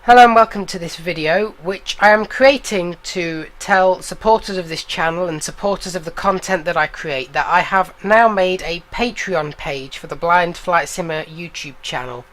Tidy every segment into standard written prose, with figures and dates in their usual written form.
Hello and welcome to this video, which I am creating to tell supporters of this channel and supporters of the content that I create that I have now made a Patreon page for the Blind Flight Simmer YouTube channel.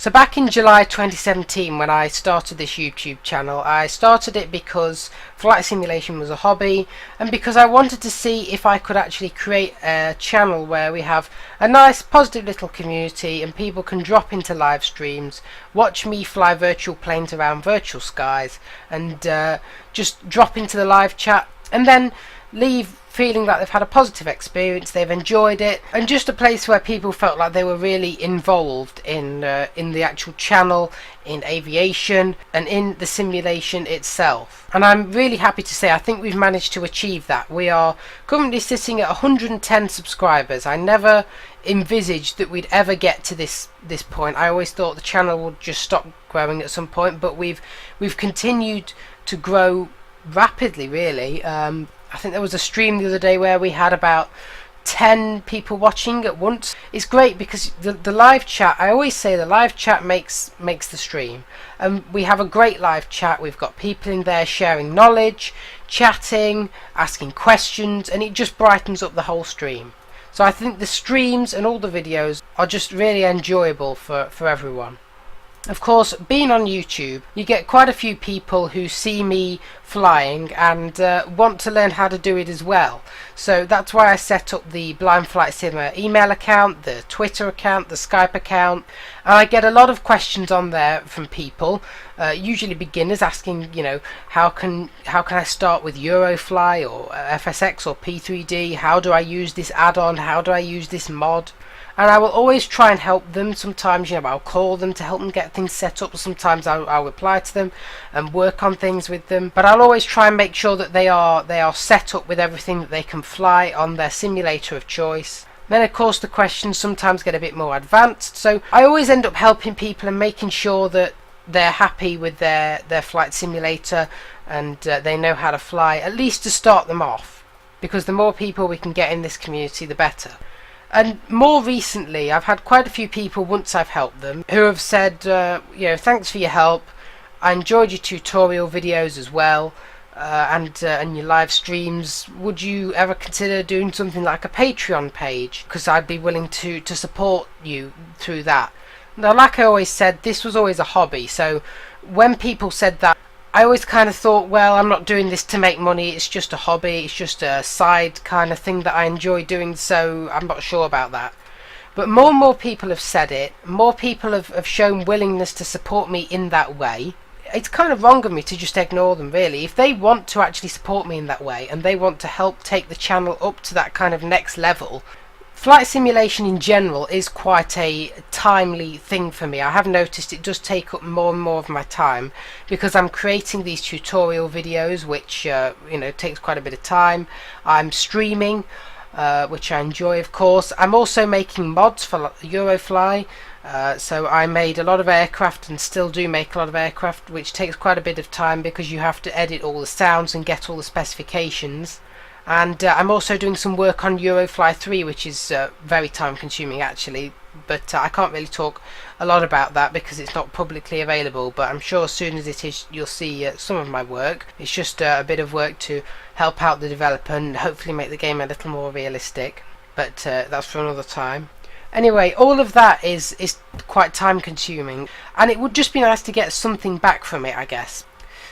So back in July 2017 when I started this YouTube channel, I started it because flight simulation was a hobby and because I wanted to see if I could actually create a channel where we have a nice positive little community and people can drop into live streams, watch me fly virtual planes around virtual skies and just drop into the live chat and then leave feeling like they've had a positive experience, they've enjoyed it, and just a place where people felt like they were really involved in the actual channel, in aviation and in the simulation itself. And I'm really happy to say I think we've managed to achieve that. We are currently sitting at 110 subscribers. I never envisaged that we'd ever get to this point. I always thought the channel would just stop growing at some point, but we've continued to grow rapidly, really. I think there was a stream the other day where we had about 10 people watching at once. It's great because the live chat, I always say the live chat makes the stream. We have a great live chat. We've got people in there sharing knowledge, chatting, asking questions, and it just brightens up the whole stream. So I think the streams and all the videos are just really enjoyable for everyone. Of course, being on YouTube, you get quite a few people who see me flying and want to learn how to do it as well. So that's why I set up the Blind Flight Simmer email account, the Twitter account, the Skype account, and I get a lot of questions on there from people, usually beginners, asking, you know, how can I start with Eurofly or FSX or P3D? How do I use this add-on? How do I use this mod? And I will always try and help them. Sometimes, you know, I'll call them to help them get things set up. Sometimes I'll reply to them and work on things with them. But I'll always try and make sure that they are set up with everything that they can fly on their simulator of choice. Then, of course, the questions sometimes get a bit more advanced. So I always end up helping people and making sure that they're happy with their flight simulator and they know how to fly, at least to start them off. Because the more people we can get in this community, the better. And more recently, I've had quite a few people, once I've helped them, who have said, you know, thanks for your help. I enjoyed your tutorial videos as well, and your live streams. Would you ever consider doing something like a Patreon page? Because I'd be willing to support you through that. Now, like I always said, this was always a hobby. So when people said that, I always kind of thought, well, I'm not doing this to make money, it's just a hobby, it's just a side kind of thing that I enjoy doing, so I'm not sure about that. But more and more people have said it, more people have shown willingness to support me in that way. It's kind of wrong of me to just ignore them, really. If they want to actually support me in that way, and they want to help take the channel up to that kind of next level, flight simulation in general is quite a timely thing for me. I have noticed it does take up more and more of my time because I'm creating these tutorial videos, which you know, takes quite a bit of time. I'm streaming, which I enjoy, of course. I'm also making mods for Eurofly. So I made a lot of aircraft and still do make a lot of aircraft, which takes quite a bit of time because you have to edit all the sounds and get all the specifications. And I'm also doing some work on Eurofly 3, which is very time consuming actually, but I can't really talk a lot about that because it's not publicly available, but I'm sure as soon as it is you'll see some of my work. It's just a bit of work to help out the developer and hopefully make the game a little more realistic, but that's for another time. Anyway, all of that is quite time consuming, and it would just be nice to get something back from it, I guess.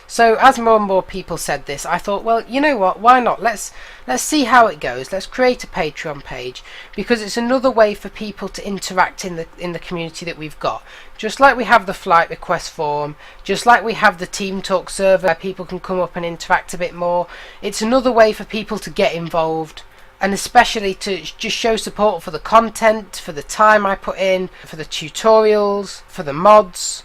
So as more and more people said this, I thought, well, you know what, why not? Let's see how it goes. Let's create a Patreon page because it's another way for people to interact in the community that we've got. Just like we have the flight request form, just like we have the Team Talk server where people can come up and interact a bit more. It's another way for people to get involved, and especially to just show support for the content, for the time I put in, for the tutorials, for the mods.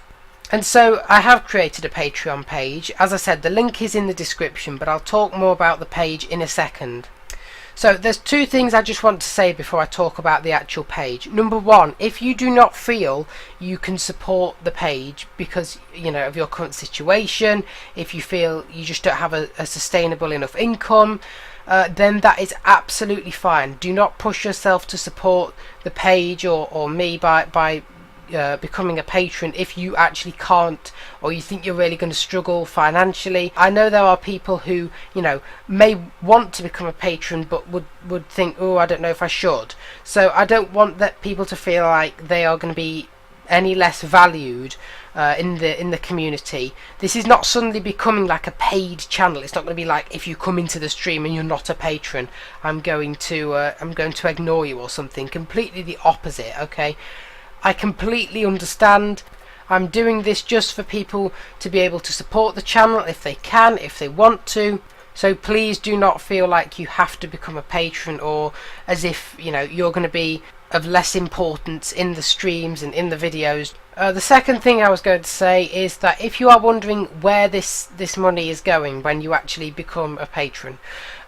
And so I have created a Patreon page. As I said, the link is in the description, but I'll talk more about the page in a second. So there's two things I just want to say before I talk about the actual page. Number one, if you do not feel you can support the page because, you know, of your current situation, if you feel you just don't have a sustainable enough income, then that is absolutely fine. Do not push yourself to support the page or me by becoming a patron if you actually can't, or you think you're really going to struggle financially. I know there are people who, you know, may want to become a patron but would think, oh, I don't know if I should. So I don't want that people to feel like they are going to be any less valued in the community. This is not suddenly becoming like a paid channel. It's not going to be like, if you come into the stream and you're not a patron, I'm going to ignore you or something. Completely the opposite. Okay, I completely understand. I'm doing this just for people to be able to support the channel if they can, if they want to. So please do not feel like you have to become a patron, or as if, you know, you're going to be of less importance in the streams and in the videos. The second thing I was going to say is that if you are wondering where this money is going when you actually become a patron,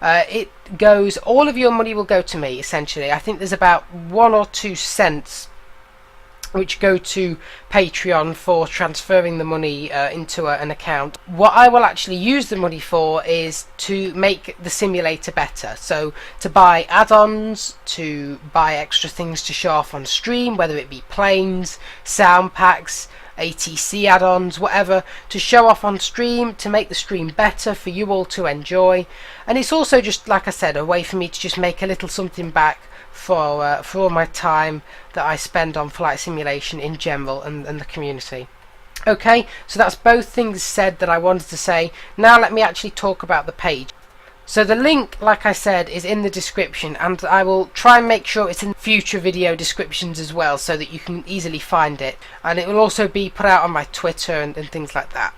all of your money will go to me, essentially. I think there's about 1 or 2 cents which go to Patreon for transferring the money into an account. What I will actually use the money for is to make the simulator better. So to buy add-ons, to buy extra things to show off on stream, whether it be planes, sound packs, ATC add-ons, whatever, to show off on stream, to make the stream better for you all to enjoy. And it's also, just like I said, a way for me to just make a little something back for all my time that I spend on flight simulation in general and the community. Okay, so that's both things said that I wanted to say. Now let me actually talk about the page. So the link, like I said, is in the description, and I will try and make sure it's in future video descriptions as well, so that you can easily find it, and it will also be put out on my Twitter and things like that.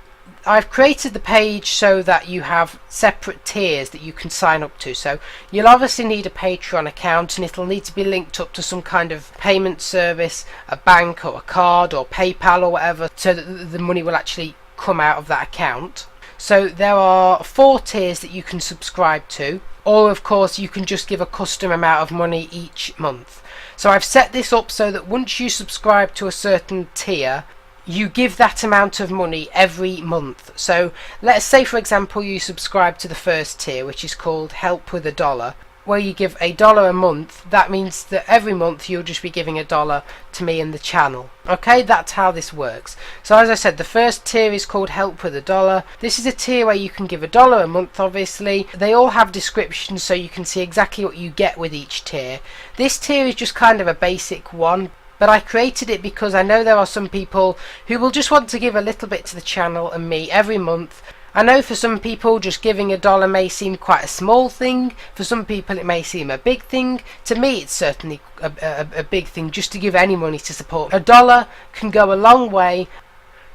I've created the page so that you have separate tiers that you can sign up to. So you'll obviously need a Patreon account, and it'll need to be linked up to some kind of payment service, a bank or a card or PayPal or whatever, so that the money will actually come out of that account. So there are 4 tiers that you can subscribe to, or of course you can just give a custom amount of money each month. So I've set this up so that once you subscribe to a certain tier, you give that amount of money every month. So let's say, for example, you subscribe to the first tier, which is called Help with $1, where you give $1 a month. That means that every month you'll just be giving $1 to me and the channel. Okay, that's how this works. So as I said, the first tier is called Help with $1. This is a tier where you can give $1 a month, obviously. They all have descriptions so you can see exactly what you get with each tier. This tier is just kind of a basic one, but I created it because I know there are some people who will just want to give a little bit to the channel and me every month. I know for some people just giving $1 may seem quite a small thing. For some people it may seem a big thing. To me it's certainly a big thing, just to give any money to support. $1 can go a long way,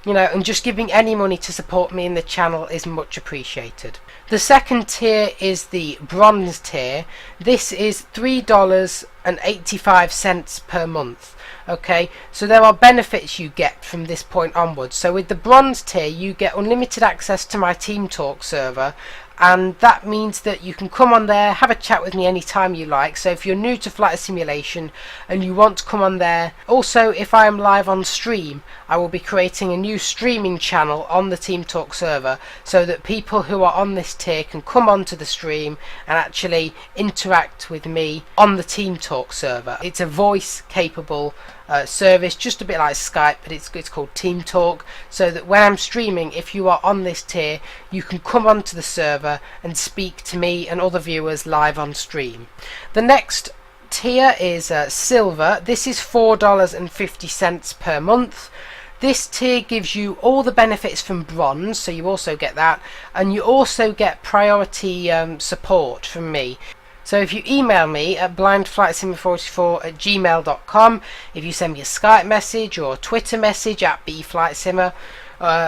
you know, and just giving any money to support me in the channel is much appreciated. The second tier is the bronze tier. This is $3.85 per month. Okay, so there are benefits you get from this point onwards. So with the bronze tier you get unlimited access to my Team Talk server, and that means that you can come on there, have a chat with me anytime you like. So if you're new to flight simulation and you want to come on there, also if I am live on stream, I will be creating a new streaming channel on the Team Talk server, so that people who are on this tier can come onto the stream and actually interact with me on the Team Talk server. It's a voice capable service, just a bit like Skype, but it's called Team Talk, so that when I'm streaming, if you are on this tier, you can come onto the server and speak to me and other viewers live on stream. The next tier is silver. This is $4.50 per month. This tier gives you all the benefits from bronze, so you also get that, and you also get priority support from me. So if you email me at blindflightsimmer44@gmail.com, if you send me a Skype message or a Twitter message at bflightsimmer,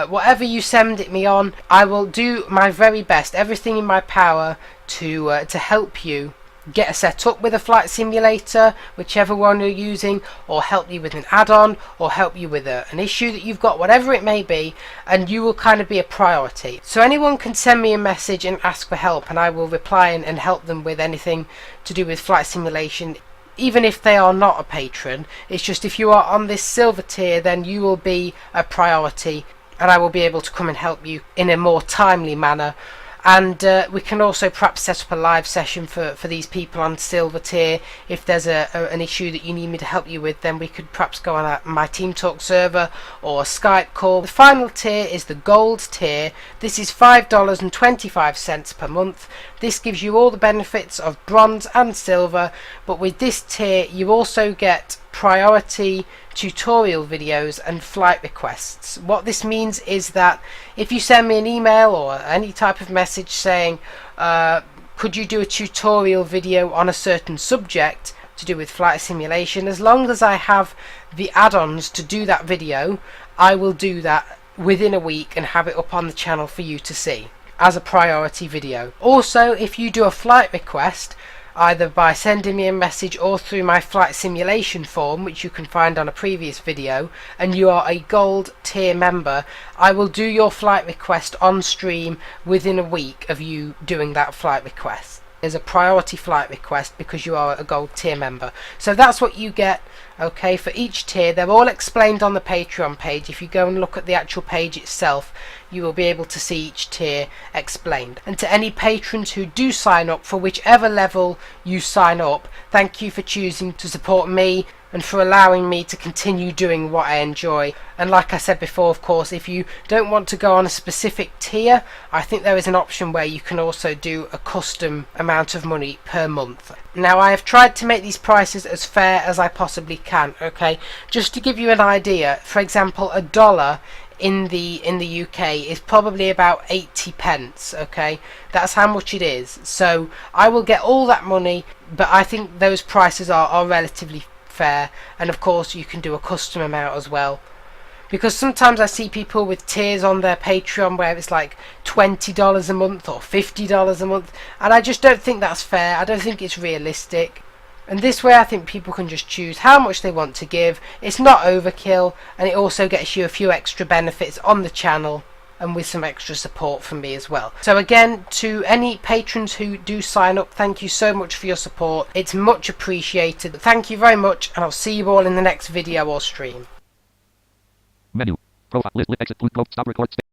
whatever you send it me on, I will do my very best, everything in my power to help you get set up with a flight simulator, whichever one you're using, or help you with an add-on, or help you with an issue that you've got, whatever it may be, and you will kind of be a priority. So anyone can send me a message and ask for help, and I will reply and help them with anything to do with flight simulation, even if they are not a patron. It's just if you are on this silver tier, then you will be a priority, and I will be able to come and help you in a more timely manner. And we can also perhaps set up a live session for these people on Silver tier. If there's an issue that you need me to help you with, then we could perhaps go on my Team Talk server or a Skype call. The final tier is the Gold tier. This is $5.25 per month. This gives you all the benefits of Bronze and Silver, but with this tier you also get priority tutorial videos and flight requests. What this means is that if you send me an email or any type of message saying could you do a tutorial video on a certain subject to do with flight simulation, as long as I have the add-ons to do that video, I will do that within a week and have it up on the channel for you to see as a priority video. Also, if you do a flight request either by sending me a message or through my flight simulation form, which you can find on a previous video, and you are a Gold tier member, I will do your flight request on stream within a week of you doing that flight request. There's a priority flight request because you are a Gold tier member. So that's what you get, okay, for each tier. They're all explained on the Patreon page. If you go and look at the actual page itself, you will be able to see each tier explained. And to any patrons who do sign up, for whichever level you sign up, thank you for choosing to support me and for allowing me to continue doing what I enjoy. And like I said before, of course, if you don't want to go on a specific tier, I think there is an option where you can also do a custom amount of money per month. Now, I have tried to make these prices as fair as I possibly can, okay? Just to give you an idea, for example, $1 in the UK is probably about 80 pence, okay? That's how much it is. So I will get all that money, but I think those prices are relatively fair. And of course you can do a custom amount as well, because sometimes I see people with tiers on their Patreon where it's like $20 a month or $50 a month, and I just don't think that's fair. I don't think it's realistic. And this way I think people can just choose how much they want to give. It's not overkill, and it also gets you a few extra benefits on the channel and with some extra support from me as well. So again, to any patrons who do sign up, thank you so much for your support. It's much appreciated. Thank you very much, and I'll see you all in the next video or stream. Menu. Profile. List. Exit. Stop record.